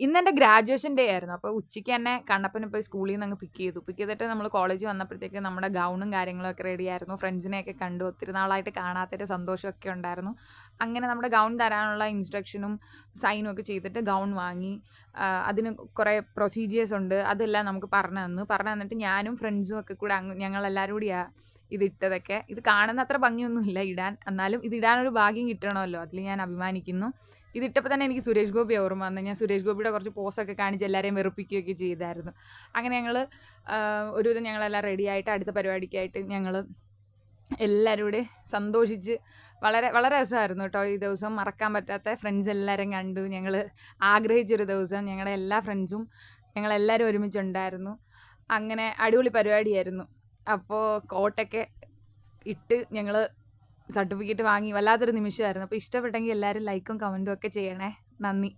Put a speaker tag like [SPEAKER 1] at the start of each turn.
[SPEAKER 1] ഇന്നെൻ്റെ graduation day ആയിരുന്നു. അപ്പോൾ ഉച്ചയ്ക്ക് തന്നെ കണ്ണപ്പനെ പോയി സ്കൂളിൽ നിന്ന് അങ്ങ് പിക്ക് ചെയ്തു. പിക്ക് ചെയ്തിട്ട് നമ്മൾ കോളേജിൽ വന്നപ്പോഴത്തേക്ക് നമ്മുടെ ഗൗണും കാര്യങ്ങളൊക്കെ റെഡിയായിരുന്നു. ഫ്രണ്ട്സിനെയൊക്കെ കണ്ടു. ഒത്തിരി നാളായിട്ട് കാണാത്തൊരു സന്തോഷമൊക്കെ ഉണ്ടായിരുന്നു. അങ്ങനെ നമ്മുടെ ഗൗൺ തരാനുള്ള ഇൻസ്ട്രക്ഷനും സൈനും ഒക്കെ ചെയ്തിട്ട് ഗൗൺ വാങ്ങി. അതിന് കുറേ പ്രൊസീജിയേഴ്സ് ഉണ്ട്. അതെല്ലാം നമുക്ക് പറഞ്ഞു തന്നിട്ട് ഞാനും ഫ്രണ്ട്സും ഒക്കെ കൂടെ ഞങ്ങളെല്ലാവരും കൂടിയാണ് ഇതിട്ടതൊക്കെ. ഇത് കാണുന്ന അത്ര ഭംഗിയൊന്നുമില്ല ഇടാൻ. എന്നാലും ഇതിടാനൊരു ഭാഗ്യം കിട്ടണമല്ലോ, അതിൽ ഞാൻ അഭിമാനിക്കുന്നു. ഇതിട്ടപ്പോൾ തന്നെ എനിക്ക് സുരേഷ് ഗോപി ഓർമ്മ വന്നു. ഞാൻ സുരേഷ് ഗോപിയുടെ കുറച്ച് പോസ്റ്റൊക്കെ കാണിച്ച് എല്ലാവരെയും വെറുപ്പിക്കുകയൊക്കെ ചെയ്തായിരുന്നു. അങ്ങനെ ഞങ്ങൾ ഒരുവിധം ഞങ്ങളെല്ലാം റെഡിയായിട്ട് അടുത്ത പരിപാടിക്കായിട്ട് ഞങ്ങൾ എല്ലാവരും കൂടെ സന്തോഷിച്ച് വളരെ വളരെ രസമായിരുന്നു കേട്ടോ. ഈ ദിവസം മറക്കാൻ പറ്റാത്ത, ഫ്രണ്ട്സ് എല്ലാവരും കണ്ടു. ഞങ്ങൾ ആഗ്രഹിച്ചൊരു ദിവസം. ഞങ്ങളുടെ എല്ലാ ഫ്രണ്ട്സും ഞങ്ങളെല്ലാവരും ഒരുമിച്ചുണ്ടായിരുന്നു. അങ്ങനെ അടിപൊളി പരിപാടിയായിരുന്നു. അപ്പോൾ കോട്ടൊക്കെ ഇട്ട് ഞങ്ങൾ സർട്ടിഫിക്കറ്റ് വാങ്ങി. വല്ലാത്തൊരു നിമിഷമായിരുന്നു. അപ്പോൾ ഇഷ്ടപ്പെട്ടെങ്കിൽ എല്ലാവരും ലൈക്കും കമൻറ്റും ഒക്കെ ചെയ്യണേ. നന്ദി.